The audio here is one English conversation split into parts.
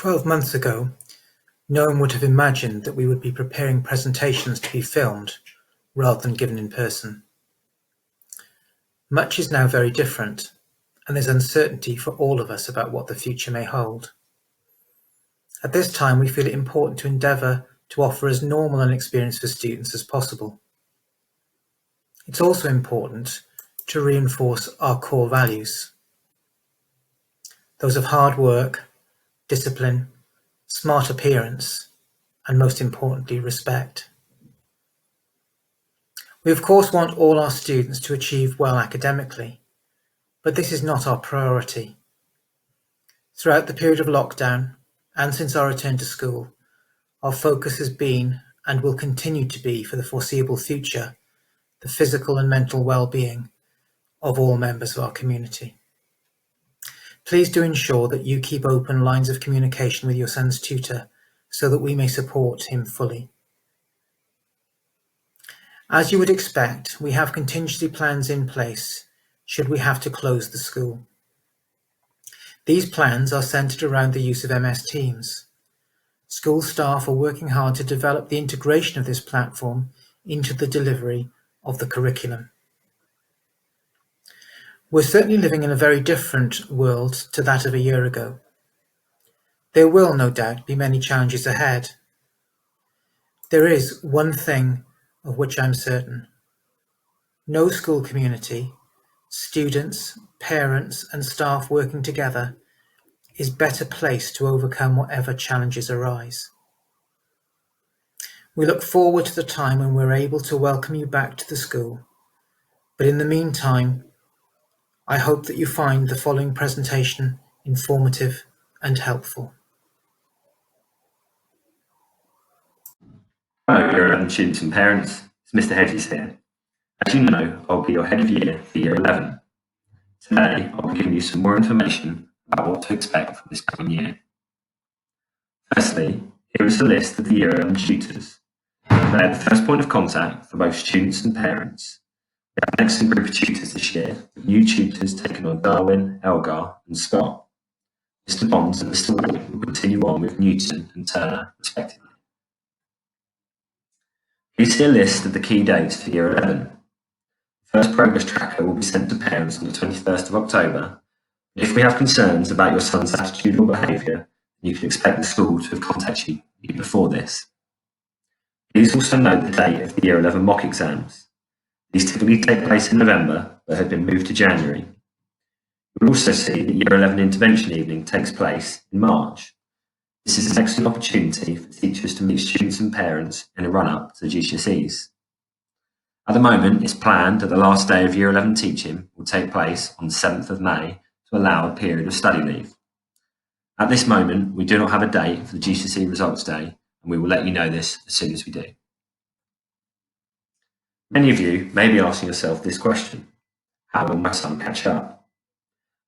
12 months ago, no one would have imagined that we would be preparing presentations to be filmed rather than given in person. Much is now very different, and there's uncertainty for all of us about what the future may hold. At this time, we feel it important to endeavour to offer as normal an experience for students as possible. It's also important to reinforce our core values, those of hard work, discipline, smart appearance, and most importantly, respect. We of course want all our students to achieve well academically, but this is not our priority. Throughout the period of lockdown, and since our return to school, our focus has been, and will continue to be for the foreseeable future, the physical and mental well-being of all members of our community. Please do ensure that you keep open lines of communication with your son's tutor so that we may support him fully. As you would expect, we have contingency plans in place should we have to close the school. These plans are centred around the use of MS Teams. School staff are working hard to develop the integration of this platform into the delivery of the curriculum. We're certainly living in a very different world to that of a year ago. There will no doubt be many challenges ahead. There is one thing of which I'm certain. No school community, students, parents and staff working together is better placed to overcome whatever challenges arise. We look forward to the time when we're able to welcome you back to the school, but in the meantime, I hope that you find the following presentation informative and helpful. Hello, Year 11 students and parents. It's Mr. Hedges here. As you know, I'll be your head of year for Year 11. Today, I'll be giving you some more information about what to expect from this coming year. Firstly, here is a list of the Year 11 tutors. They are the first point of contact for both students and parents. We have an excellent group of tutors this year, with new tutors taking on Darwin, Elgar and Scott. Mr. Bonds and Mr. Wood will continue on with Newton and Turner, respectively. Please see a list of the key dates for Year 11. The first progress tracker will be sent to parents on the 21st of October. If we have concerns about your son's attitude or behaviour, you can expect the school to have contacted you before this. Please also note the date of the Year 11 mock exams. These typically take place in November, but have been moved to January. You will also see that Year 11 intervention evening takes place in March. This is an excellent opportunity for teachers to meet students and parents in a run-up to the GCSEs. At the moment, it's planned that the last day of Year 11 teaching will take place on the 7th of May to allow a period of study leave. At this moment, we do not have a date for the GCSE results day, and we will let you know this as soon as we do. Many of you may be asking yourself this question: how will my son catch up?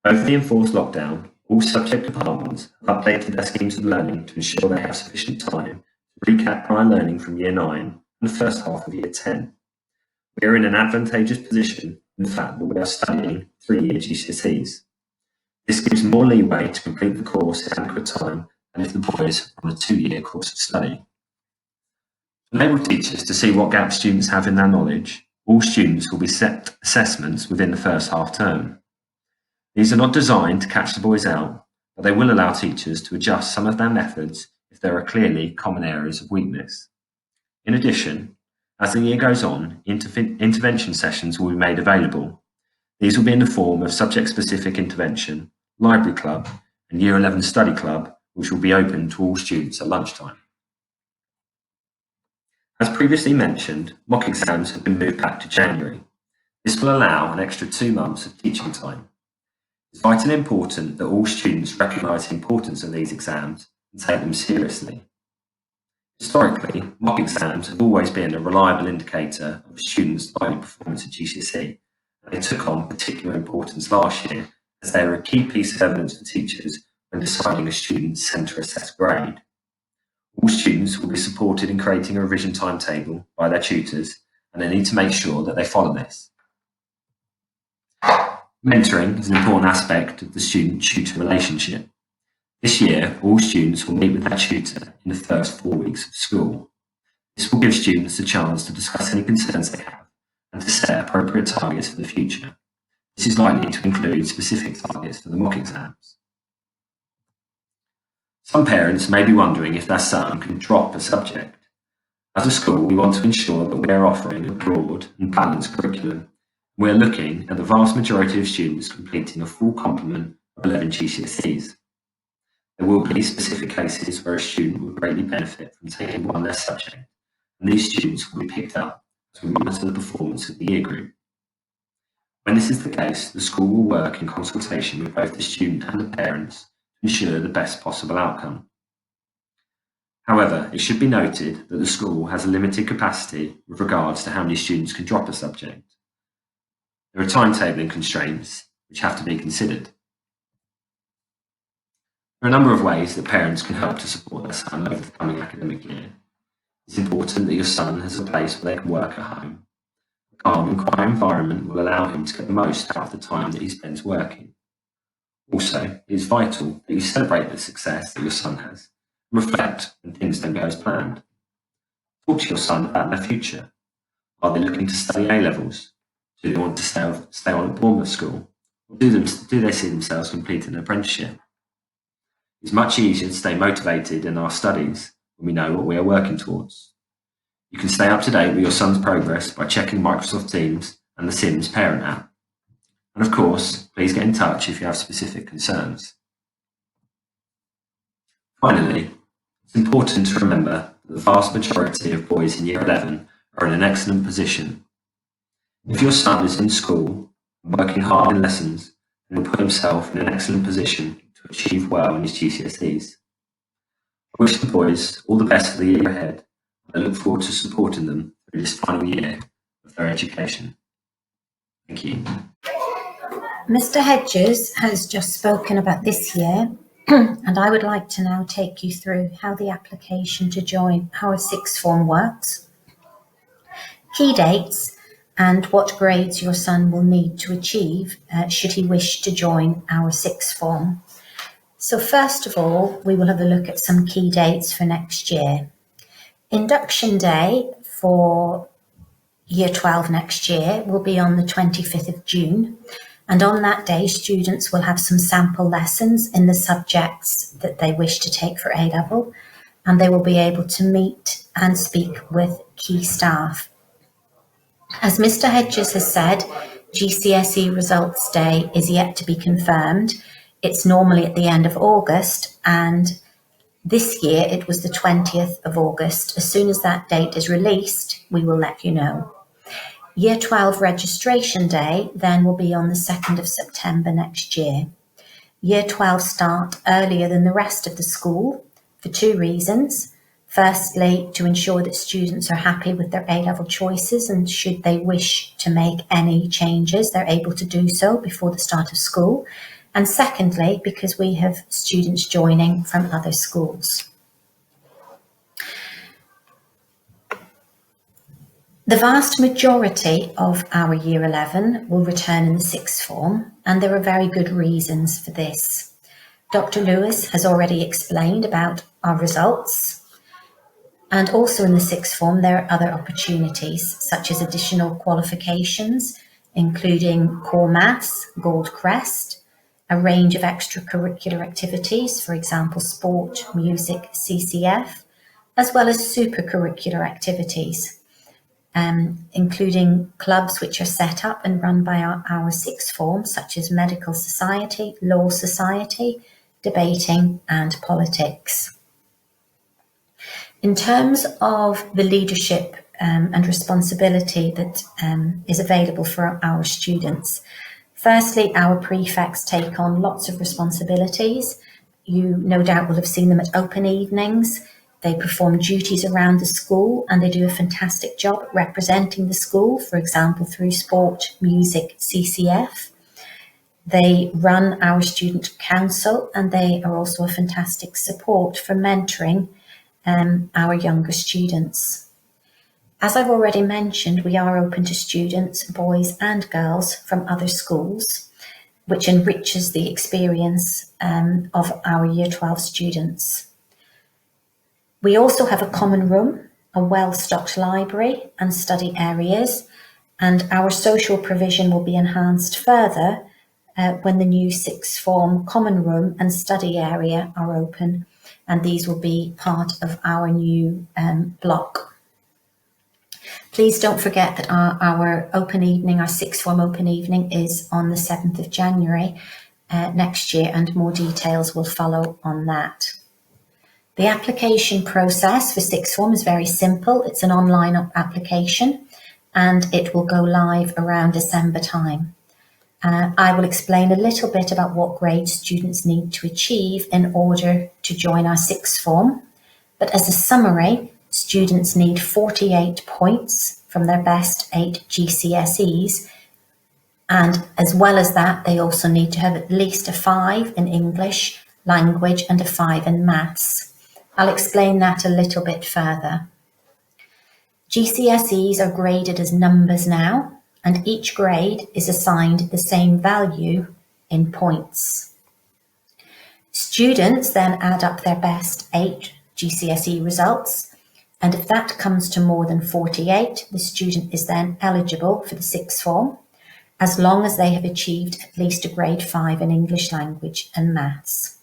Over the enforced lockdown, all subject departments have updated their schemes of learning to ensure they have sufficient time to recap prior learning from Year 9 and the first half of Year 10. We are in an advantageous position in the fact that we are studying 3-year GCSEs. This gives more leeway to complete the course in adequate time than if the boys are on a 2-year course of study. To enable teachers to see what gaps students have in their knowledge, all students will be set assessments within the first half term. These are not designed to catch the boys out, but they will allow teachers to adjust some of their methods if there are clearly common areas of weakness. In addition, as the year goes on, intervention sessions will be made available. These will be in the form of subject-specific intervention, library club, and Year 11 study club, which will be open to all students at lunchtime. As previously mentioned, mock exams have been moved back to January. This will allow an extra 2 months of teaching time. It's vitally important that all students recognise the importance of these exams and take them seriously. Historically, mock exams have always been a reliable indicator of a student's likely performance at GCSE, and they took on particular importance last year as they are a key piece of evidence for teachers when deciding a student's centre-assessed grade. All students will be supported in creating a revision timetable by their tutors, and they need to make sure that they follow this. Mentoring is an important aspect of the student-tutor relationship. This year, all students will meet with their tutor in the first 4 weeks of school. This will give students a chance to discuss any concerns they have and to set appropriate targets for the future. This is likely to include specific targets for the mock exams. Some parents may be wondering if their son can drop a subject. As a school, we want to ensure that we are offering a broad and balanced curriculum. We are looking at the vast majority of students completing a full complement of 11 GCSEs. There will be specific cases where a student will greatly benefit from taking one less subject, and these students will be picked up as we monitor the performance of the year group. When this is the case, the school will work in consultation with both the student and the parents to ensure the best possible outcome. However, it should be noted that the school has a limited capacity with regards to how many students can drop a subject. There are timetabling constraints which have to be considered. There are a number of ways that parents can help to support their son over the coming academic year. It's important that your son has a place where they can work at home. A calm and quiet environment will allow him to get the most out of the time that he spends working. Also, it is vital that you celebrate the success that your son has and reflect when things don't go as planned. Talk to your son about their future. Are they looking to study A-levels? Do they want to stay on at Bournemouth School? Or do they see themselves completing an apprenticeship? It's much easier to stay motivated in our studies when we know what we are working towards. You can stay up to date with your son's progress by checking Microsoft Teams and the Sims parent app. And of course, please get in touch if you have specific concerns. Finally, it's important to remember that the vast majority of boys in Year 11 are in an excellent position. If your son is in school and working hard in lessons, he will put himself in an excellent position to achieve well in his GCSEs. I wish the boys all the best for the year ahead, and I look forward to supporting them through this final year of their education. Thank you. Mr. Hedges has just spoken about this year, and I would like to now take you through how the application to join our sixth form works, key dates, and what grades your son will need to achieve should he wish to join our sixth form. So first of all, we will have a look at some key dates for next year. Induction day for Year 12 next year will be on the 25th of June. And on that day, students will have some sample lessons in the subjects that they wish to take for A-level, and they will be able to meet and speak with key staff. As Mr. Hedges has said, GCSE results day is yet to be confirmed. It's normally at the end of August, and this year it was the 20th of August. As soon as that date is released, we will let you know. Year 12 registration day then will be on the 2nd of September next year. Year 12 start earlier than the rest of the school for two reasons. Firstly, to ensure that students are happy with their A-level choices, and should they wish to make any changes, they're able to do so before the start of school. And secondly, because we have students joining from other schools. The vast majority of our Year 11 will return in the sixth form, and there are very good reasons for this. Dr. Lewis has already explained about our results. And also in the sixth form, there are other opportunities, such as additional qualifications, including core maths, Gold Crest, a range of extracurricular activities, for example, sport, music, CCF, as well as supercurricular activities, including clubs which are set up and run by our sixth form, such as Medical Society, Law Society, Debating, and Politics. In terms of the leadership and responsibility that is available for our students, firstly, our prefects take on lots of responsibilities. You no doubt will have seen them at open evenings. They perform duties around the school, and they do a fantastic job representing the school, for example, through sport, music, CCF. They run our student council, and they are also a fantastic support for mentoring our younger students. As I've already mentioned, we are open to students, boys and girls from other schools. which enriches the experience of our Year 12 students. We also have a common room, a well-stocked library and study areas, and our social provision will be enhanced further when the new sixth form common room and study area are open, and these will be part of our new block. Please don't forget that our open evening, our sixth form open evening, is on the 7th of January next year, and more details will follow on that. The application process for sixth form is very simple. It's an online application and it will go live around December time. I will explain a little bit about what grades students need to achieve in order to join our sixth form. But as a summary, students need 48 points from their best 8 GCSEs. And as well as that, they also need to have at least a 5 in English language and a 5 in maths. I'll explain that a little bit further. GCSEs are graded as numbers now, and each grade is assigned the same value in points. Students then add up their best 8 GCSE results, and if that comes to more than 48, the student is then eligible for the sixth form, as long as they have achieved at least a grade 5 in English language and maths.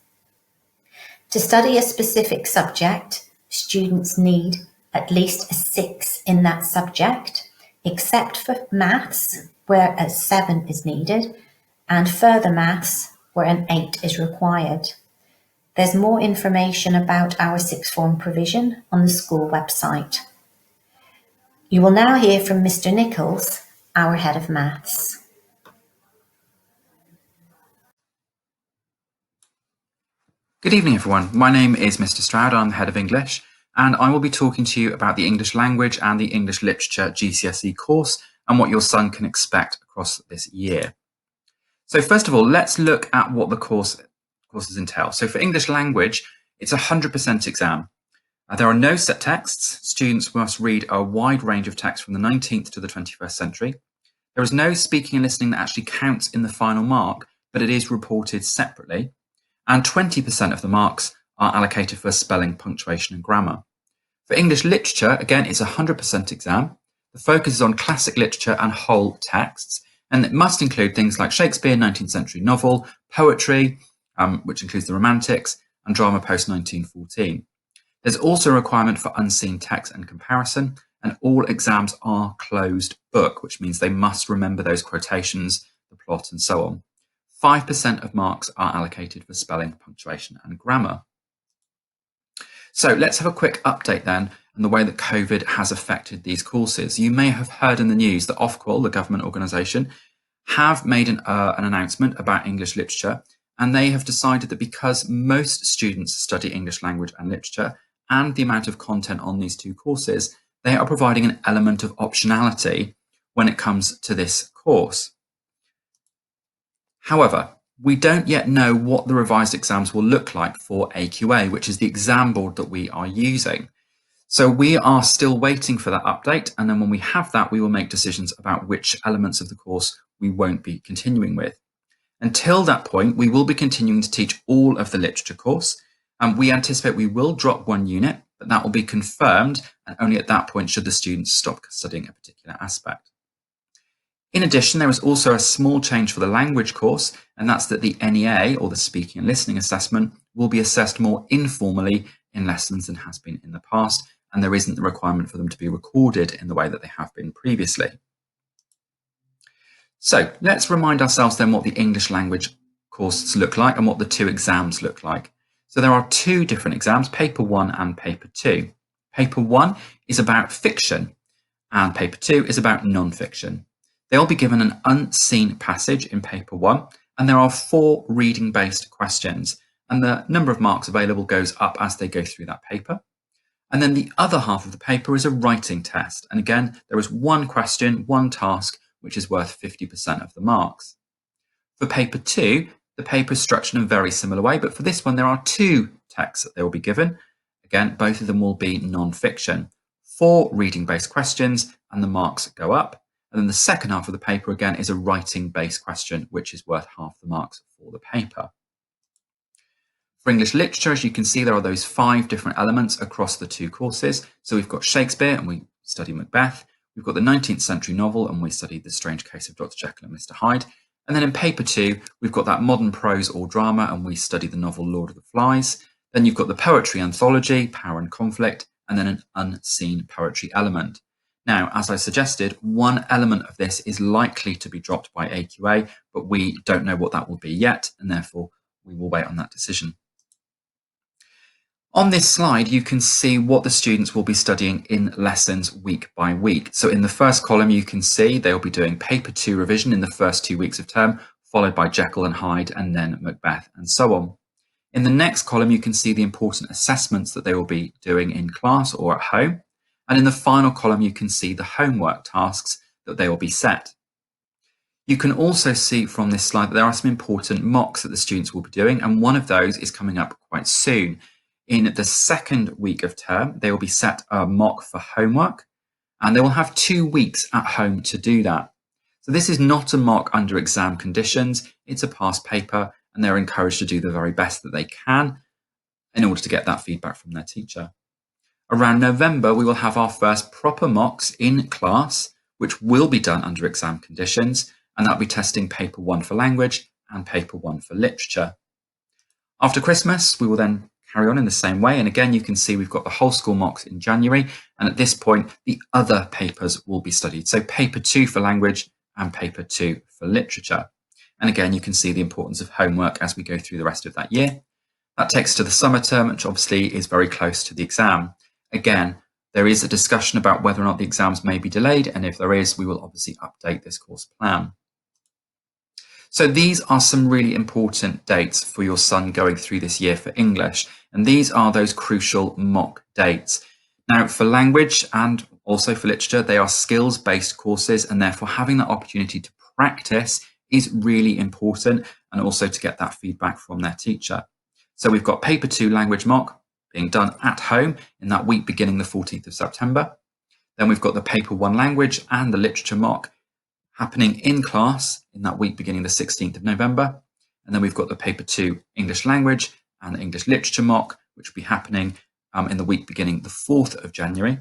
To study a specific subject, students need at least a 6 in that subject, except for maths, where a 7 is needed, and further maths, where an 8 is required. There's more information about our sixth form provision on the school website. You will now hear from Mr. Nichols, our head of maths. Good evening, everyone. My name is Mr. Stroud. I'm the head of English, and I will be talking to you about the English language and the English literature GCSE course and what your son can expect across this year. So first of all, let's look at what the courses entail. So for English language, it's a 100% exam. There are no set texts. Students must read a wide range of texts from the 19th to the 21st century. There is no speaking and listening that actually counts in the final mark, but it is reported separately. And 20% of the marks are allocated for spelling, punctuation and grammar. For English literature, again, it's a 100% exam. The focus is on classic literature and whole texts, and it must include things like Shakespeare, 19th century novel, poetry, which includes the Romantics, and drama post-1914. There's also a requirement for unseen text and comparison, and all exams are closed book, which means they must remember those quotations, the plot, and so on. 5% of marks are allocated for spelling, punctuation and grammar. So let's have a quick update then on the way that COVID has affected these courses. You may have heard in the news that Ofqual, the government organisation, have made an announcement about English literature, and they have decided that because most students study English language and literature and the amount of content on these two courses, they are providing an element of optionality when it comes to this course. However, we don't yet know what the revised exams will look like for AQA, which is the exam board that we are using. So we are still waiting for that update, and then when we have that, we will make decisions about which elements of the course we won't be continuing with. Until that point, we will be continuing to teach all of the literature course, and we anticipate we will drop one unit, but that will be confirmed, and only at that point should the students stop studying a particular aspect. In addition, there is also a small change for the language course, and that's that the NEA, or the Speaking and Listening Assessment, will be assessed more informally in lessons than has been in the past, and there isn't the requirement for them to be recorded in the way that they have been previously. So let's remind ourselves then what the English language courses look like and what the two exams look like. So there are two different exams, Paper 1 and Paper 2. Paper 1 is about fiction, and Paper 2 is about non-fiction. They'll be given an unseen passage in Paper 1, and there are 4 reading-based questions, and the number of marks available goes up as they go through that paper. And then the other half of the paper is a writing test, and again, there is 1 question, 1 task, which is worth 50% of the marks. For Paper 2, the paper is structured in a very similar way, but for this one, there are 2 texts that they will be given. Again, both of them will be non-fiction. 4 reading-based questions, and the marks go up. And then the second half of the paper, again, is a writing-based question, which is worth half the marks for the paper. For English literature, as you can see, there are those 5 different elements across the 2 courses. So we've got Shakespeare, and we study Macbeth. We've got the 19th century novel, and we study The Strange Case of Dr. Jekyll and Mr. Hyde. And then in paper 2, we've got that modern prose or drama, and we study the novel Lord of the Flies. Then you've got the poetry anthology, Power and Conflict, and then an unseen poetry element. Now, as I suggested, one element of this is likely to be dropped by AQA, but we don't know what that will be yet, and therefore we will wait on that decision. On this slide, you can see what the students will be studying in lessons week by week. So in the first column, you can see they'll be doing paper 2 revision in the first 2 weeks of term, followed by Jekyll and Hyde, and then Macbeth, and so on. In the next column, you can see the important assessments that they will be doing in class or at home. And in the final column, you can see the homework tasks that they will be set. You can also see from this slide that there are some important mocks that the students will be doing, and one of those is coming up quite soon. In the second week of term, they will be set a mock for homework, and they will have 2 weeks at home to do that. So this is not a mock under exam conditions, it's a past paper, and they're encouraged to do the very best that they can in order to get that feedback from their teacher. Around November, we will have our first proper mocks in class, which will be done under exam conditions, and that'll be testing paper 1 for language and paper 1 for literature. After Christmas, we will then carry on in the same way. And again, you can see we've got the whole school mocks in January. And at this point, the other papers will be studied. So paper 2 for language and paper 2 for literature. And again, you can see the importance of homework as we go through the rest of that year. That takes us to the summer term, which obviously is very close to the exam. Again, there is a discussion about whether or not the exams may be delayed. And if there is, we will obviously update this course plan. So these are some really important dates for your son going through this year for English. And these are those crucial mock dates. Now, for language and also for literature, they are skills-based courses, and therefore having that opportunity to practice is really important, and also to get that feedback from their teacher. So we've got paper 2 language mock being done at home in that week beginning the 14th of September. Then we've got the paper 1 language and the literature mock happening in class in that week beginning the 16th of November. And then we've got the paper 2 English language and the English literature mock, which will be happening in the week beginning the 4th of January.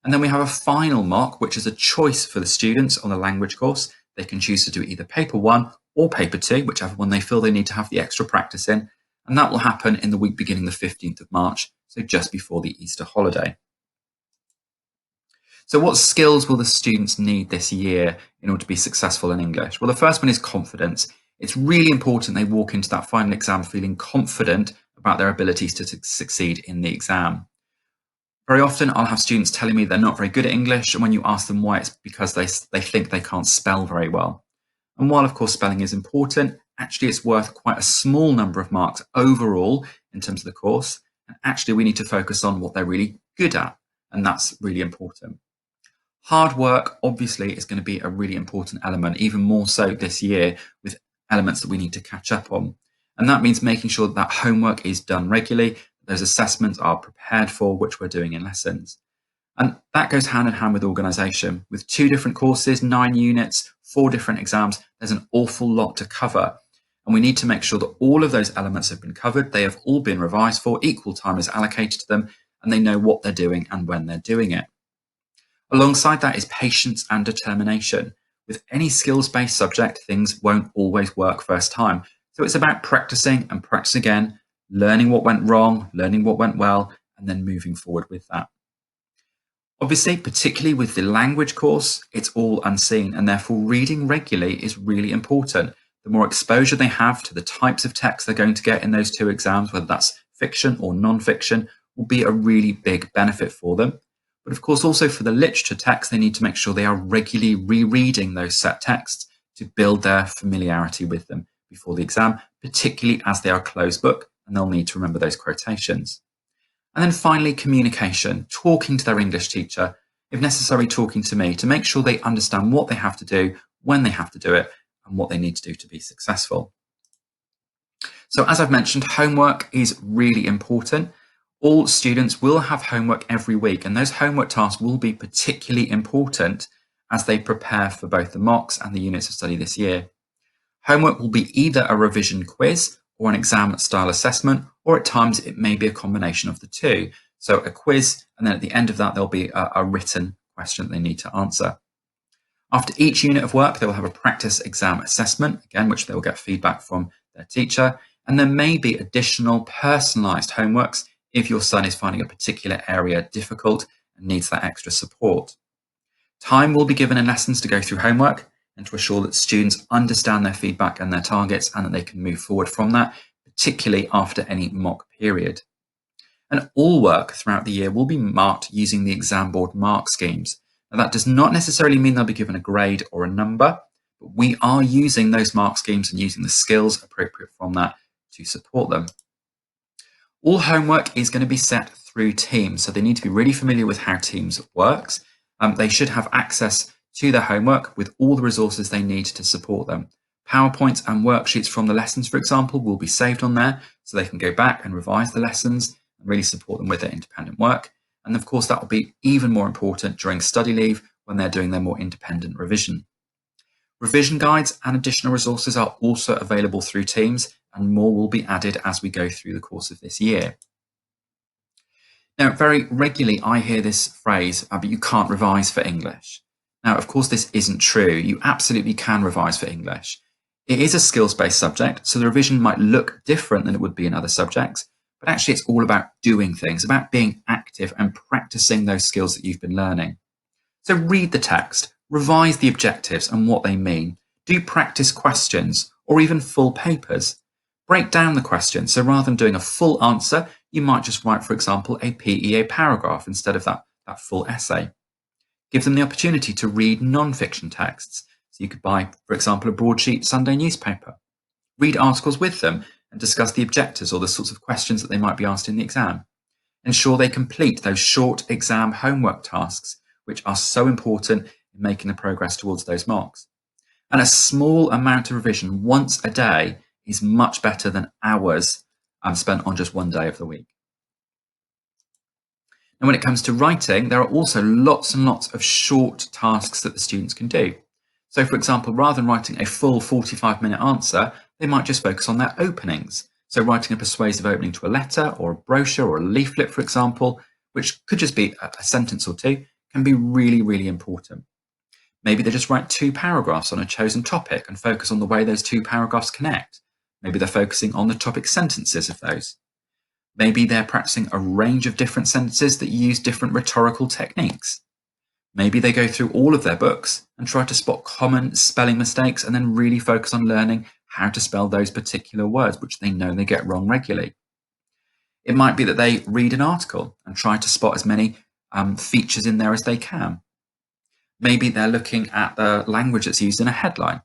And then we have a final mock, which is a choice for the students on the language course. They can choose to do either paper 1 or paper 2, whichever one they feel they need to have the extra practice in. And that will happen in the week beginning the 15th of March, so just before the Easter holiday. So what skills will the students need this year in order to be successful in English? Well, the first one is confidence. It's really important they walk into that final exam feeling confident about their abilities to succeed in the exam. Very often I'll have students telling me they're not very good at English, and when you ask them why, it's because they think they can't spell very well. And while of course spelling is important, actually it's worth quite a small number of marks overall in terms of the course. And actually we need to focus on what they're really good at, and that's really important. Hard work obviously is going to be a really important element, even more so this year with elements that we need to catch up on. And that means making sure that homework is done regularly, those assessments are prepared for, which we're doing in lessons. And that goes hand in hand with organisation. With 2 different courses, 9 units, 4 different exams, there's an awful lot to cover. And we need to make sure that all of those elements have been covered, they have all been revised for, equal time is allocated to them, and they know what they're doing and when they're doing it. Alongside that is patience and determination. With any skills-based subject, things won't always work first time. So it's about practicing and practice again, learning what went wrong, learning what went well, and then moving forward with that. Obviously, particularly with the language course, it's all unseen, and therefore reading regularly is really important. The more exposure they have to the types of text they're going to get in those 2 exams, whether that's fiction or non-fiction, will be a really big benefit for them. But of course, also for the literature text, they need to make sure they are regularly rereading those set texts to build their familiarity with them before the exam, particularly as they are closed book, and they'll need to remember those quotations. And then finally, communication, talking to their English teacher, if necessary, talking to me, to make sure they understand what they have to do, when they have to do it, and what they need to do to be successful. So as I've mentioned, homework is really important. All students will have homework every week, and those homework tasks will be particularly important as they prepare for both the mocks and the units of study this year. Homework will be either a revision quiz or an exam-style assessment, or at times it may be a combination of the two. So a quiz, and then at the end of that, there'll be a written question that they need to answer. After each unit of work, they will have a practice exam assessment, again, which they will get feedback from their teacher. And there may be additional personalised homeworks if your son is finding a particular area difficult and needs that extra support. Time will be given in lessons to go through homework and to assure that students understand their feedback and their targets and that they can move forward from that, particularly after any mock period. And all work throughout the year will be marked using the exam board mark schemes. Now, that does not necessarily mean they'll be given a grade or a number, but we are using those mark schemes and using the skills appropriate from that to support them. All homework is going to be set through Teams, so they need to be really familiar with how Teams works. They should have access to their homework with all the resources they need to support them. PowerPoints and worksheets from the lessons, for example, will be saved on there, so they can go back and revise the lessons and really support them with their independent work. And of course, that will be even more important during study leave when they're doing their more independent revision. Revision guides and additional resources are also available through Teams, and more will be added as we go through the course of this year. Now, very regularly I hear this phrase, but you can't revise for English. Now, of course, this isn't true. You absolutely can revise for English. It is a skills-based subject, so the revision might look different than it would be in other subjects, but actually it's all about doing things, about being active and practicing those skills that you've been learning. So read the text, revise the objectives and what they mean, do practice questions or even full papers. Break down the question, so rather than doing a full answer, you might just write, for example, a PEA paragraph instead of that full essay. Give them the opportunity to read non-fiction texts. So you could buy, for example, a broadsheet Sunday newspaper. Read articles with them and discuss the objectives or the sorts of questions that they might be asked in the exam. Ensure they complete those short exam homework tasks, which are so important in making the progress towards those marks. And a small amount of revision once a day is much better than hours spent on just one day of the week. And when it comes to writing, there are also lots and lots of short tasks that the students can do. So, for example, rather than writing a full 45-minute answer, they might just focus on their openings. So writing a persuasive opening to a letter or a brochure or a leaflet, for example, which could just be a sentence or two, can be really, really important. Maybe they just write 2 paragraphs on a chosen topic and focus on the way those 2 paragraphs connect. Maybe they're focusing on the topic sentences of those. Maybe they're practicing a range of different sentences that use different rhetorical techniques. Maybe they go through all of their books and try to spot common spelling mistakes and then really focus on learning how to spell those particular words, which they know they get wrong regularly. It might be that they read an article and try to spot as many features in there as they can. Maybe they're looking at the language that's used in a headline.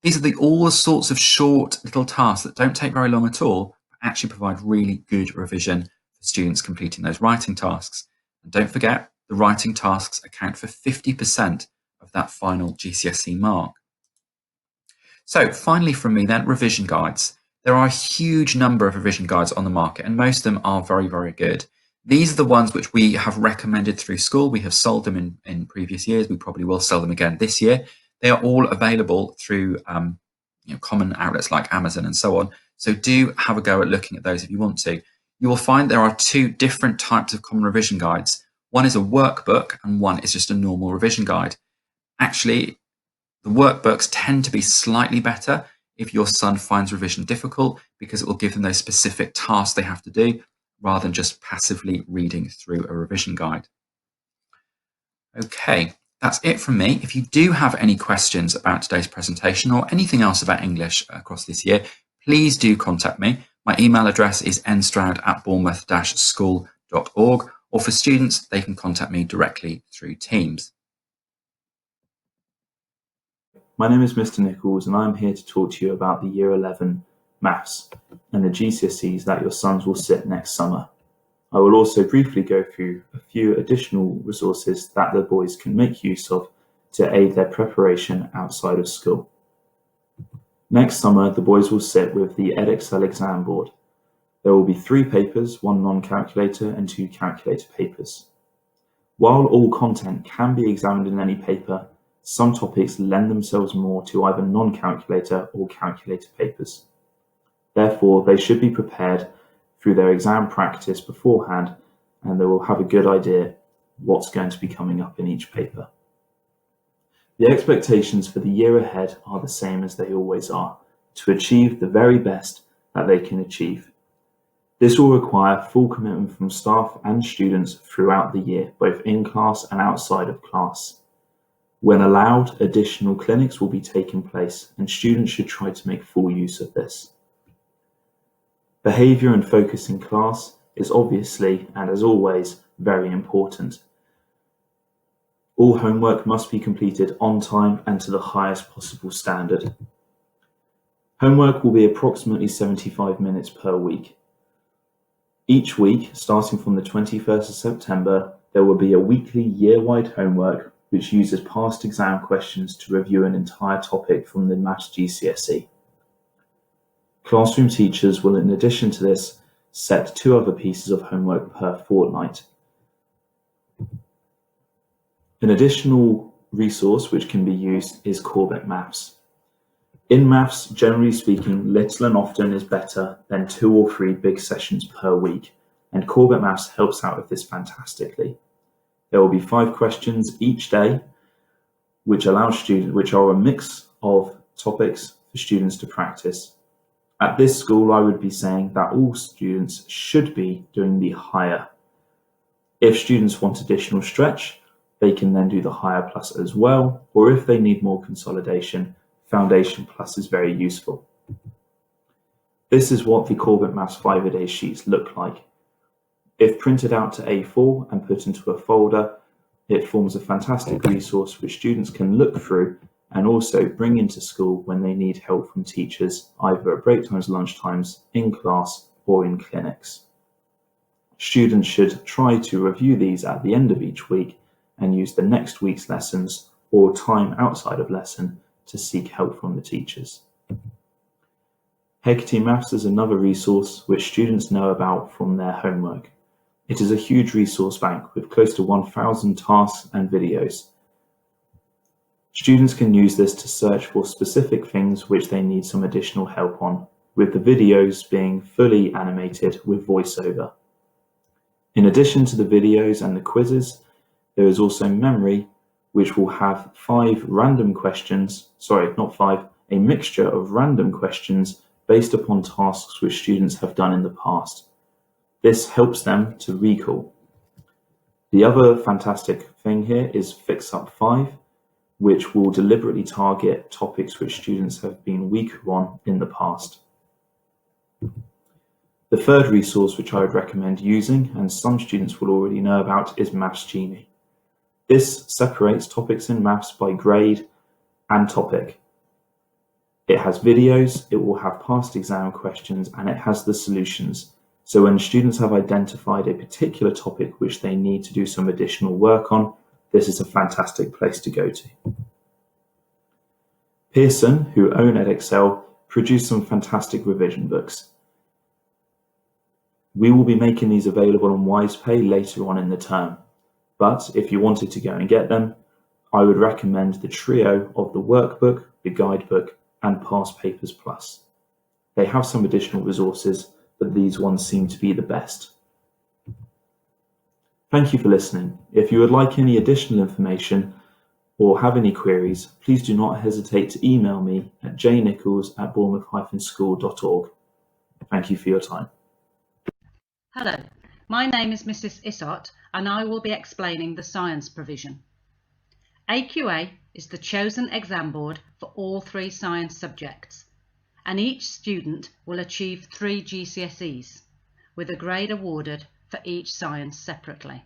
These are all the sorts of short little tasks that don't take very long at all, but actually provide really good revision for students completing those writing tasks. And don't forget, the writing tasks account for 50% of that final GCSE mark. So finally from me then, revision guides. There are a huge number of revision guides on the market, and most of them are very, very good. These are the ones which we have recommended through school. We have sold them in previous years. We probably will sell them again this year. They are all available through common outlets like Amazon and so on. So do have a go at looking at those if you want to. You will find there are 2 different types of common revision guides. One is a workbook and one is just a normal revision guide. Actually, the workbooks tend to be slightly better if your son finds revision difficult, because it will give them those specific tasks they have to do rather than just passively reading through a revision guide. Okay, that's it from me. If you do have any questions about today's presentation or anything else about English across this year, please do contact me. My email address is nstroud@bournemouth-school.org, or for students, they can contact me directly through Teams. My name is Mr. Nichols and I'm here to talk to you about the Year 11 Maths and the GCSEs that your sons will sit next summer. I will also briefly go through a few additional resources that the boys can make use of to aid their preparation outside of school. Next summer, the boys will sit with the Edexcel exam board. There will be 3 papers, 1 non-calculator and 2 calculator papers. While all content can be examined in any paper, Some topics lend themselves more to either non-calculator or calculator papers. Therefore, they should be prepared through their exam practice beforehand, and they will have a good idea what's going to be coming up in each paper. The expectations for the year ahead are the same as they always are, to achieve the very best that they can achieve. This will require full commitment from staff and students throughout the year, both in class and outside of class. When allowed, additional clinics will be taking place, and students should try to make full use of this. Behaviour and focus in class is obviously, and as always, very important. All homework must be completed on time and to the highest possible standard. Homework will be approximately 75 minutes per week. Each week, starting from the 21st of September, there will be a weekly year-wide homework which uses past exam questions to review an entire topic from the Maths GCSE. Classroom teachers will, in addition to this, set 2 other pieces of homework per fortnight. An additional resource which can be used is Corbett Maths. In maths, generally speaking, little and often is better than 2 or 3 big sessions per week, and Corbett Maths helps out with this fantastically. There will be 5 questions each day, which are a mix of topics for students to practice. At this school, I would be saying that all students should be doing the higher. If students want additional stretch, they can then do the higher plus as well, or if they need more consolidation, Foundation Plus is very useful. This is what the Corbett Maths 5-a-day sheets look like. If printed out to A4 and put into a folder, it forms a fantastic resource which students can look through and also bring into school when they need help from teachers, either at break times, lunch times, in class, or in clinics. Students should try to review these at the end of each week and use the next week's lessons or time outside of lesson to seek help from the teachers. Hecate Maths is another resource which students know about from their homework. It is a huge resource bank with close to 1,000 tasks and videos. Students can use this to search for specific things which they need some additional help on, with the videos being fully animated with voiceover. In addition to the videos and the quizzes, there is also memory, which will have a mixture of random questions based upon tasks which students have done in the past. This helps them to recall. The other fantastic thing here is Fix Up 5, which will deliberately target topics which students have been weaker on in the past. The third resource which I would recommend using, and some students will already know about, is Maths Genie. This separates topics in maths by grade and topic. It has videos, it will have past exam questions, and it has the solutions. So when students have identified a particular topic which they need to do some additional work on, this is a fantastic place to go to. Pearson, who own Edexcel, produced some fantastic revision books. We will be making these available on WisePay later on in the term, but if you wanted to go and get them, I would recommend the trio of the workbook, the guidebook, and Past Papers Plus. They have some additional resources, but these ones seem to be the best. Thank you for listening. If you would like any additional information or have any queries, please do not hesitate to email me at jnichols@bournemouth-school.org. Thank you for your time. Hello, my name is Mrs. Issott and I will be explaining the science provision. AQA is the chosen exam board for all 3 science subjects, and each student will achieve 3 GCSEs, with a grade awarded for each science separately.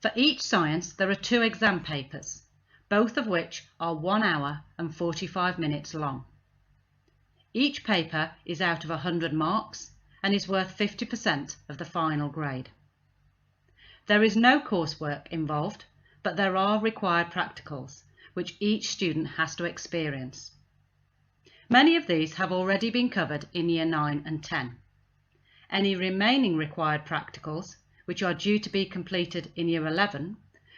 For each science there are 2 exam papers, both of which are 1 hour and 45 minutes long. Each paper is out of 100 marks and is worth 50% of the final grade. There is no coursework involved, but there are required practicals, which each student has to experience. Many of these have already been covered in Year 9 and 10. Any remaining required practicals which are due to be completed in Year 11,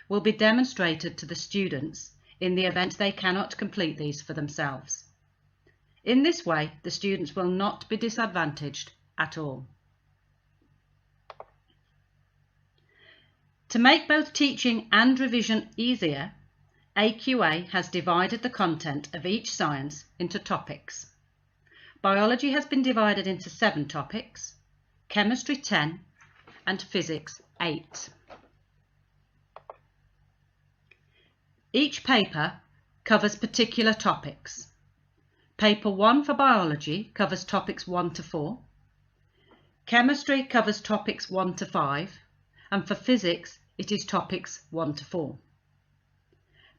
will be demonstrated to the students in the event they cannot complete these for themselves. In this way, the students will not be disadvantaged at all. To make both teaching and revision easier, AQA has divided the content of each science into topics. Biology has been divided into 7 topics, chemistry 10, and physics 8. Each paper covers particular topics. Paper 1 for biology covers topics 1 to 4. Chemistry covers topics 1 to 5, and for physics it is topics 1 to 4.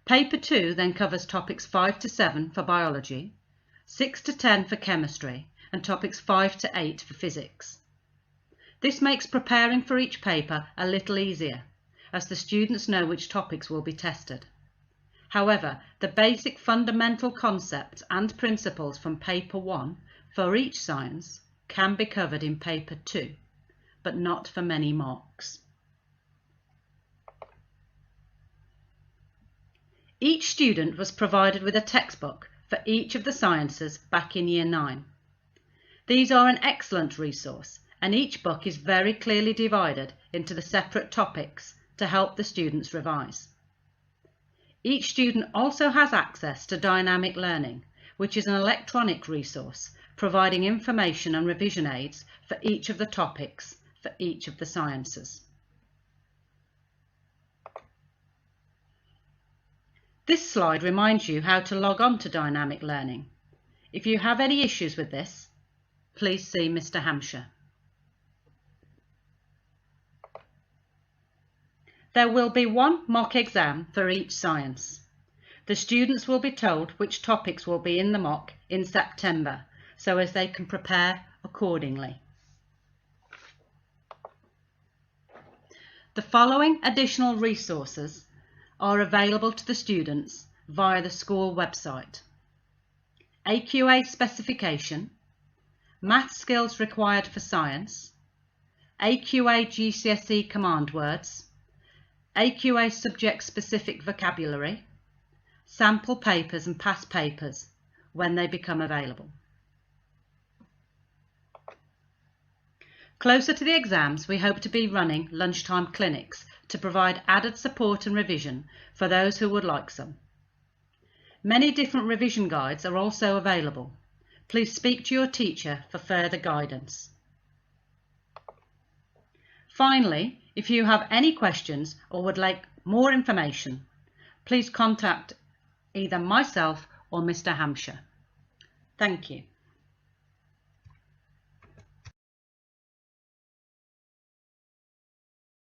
Paper 2 then covers topics 5 to 7 for biology, 6 to 10 for chemistry, and topics 5 to 8 for physics. This makes preparing for each paper a little easier, as the students know which topics will be tested. However, the basic fundamental concepts and principles from Paper 1 for each science can be covered in Paper 2, but not for many marks. Each student was provided with a textbook for each of the sciences back in Year 9. These are an excellent resource, and each book is very clearly divided into the separate topics to help the students revise. Each student also has access to Dynamic Learning, which is an electronic resource providing information and revision aids for each of the topics for each of the sciences. This slide reminds you how to log on to Dynamic Learning. If you have any issues with this, please see Mr. Hampshire. There will be one mock exam for each science. The students will be told which topics will be in the mock in September, so as they can prepare accordingly. The following additional resources are available to the students via the school website: AQA specification, math skills required for science, AQA GCSE command words, AQA subject-specific vocabulary, sample papers and past papers when they become available. Closer to the exams, we hope to be running lunchtime clinics to provide added support and revision for those who would like some. Many different revision guides are also available. Please speak to your teacher for further guidance. Finally, if you have any questions or would like more information, please contact either myself or Mr. Hampshire. Thank you.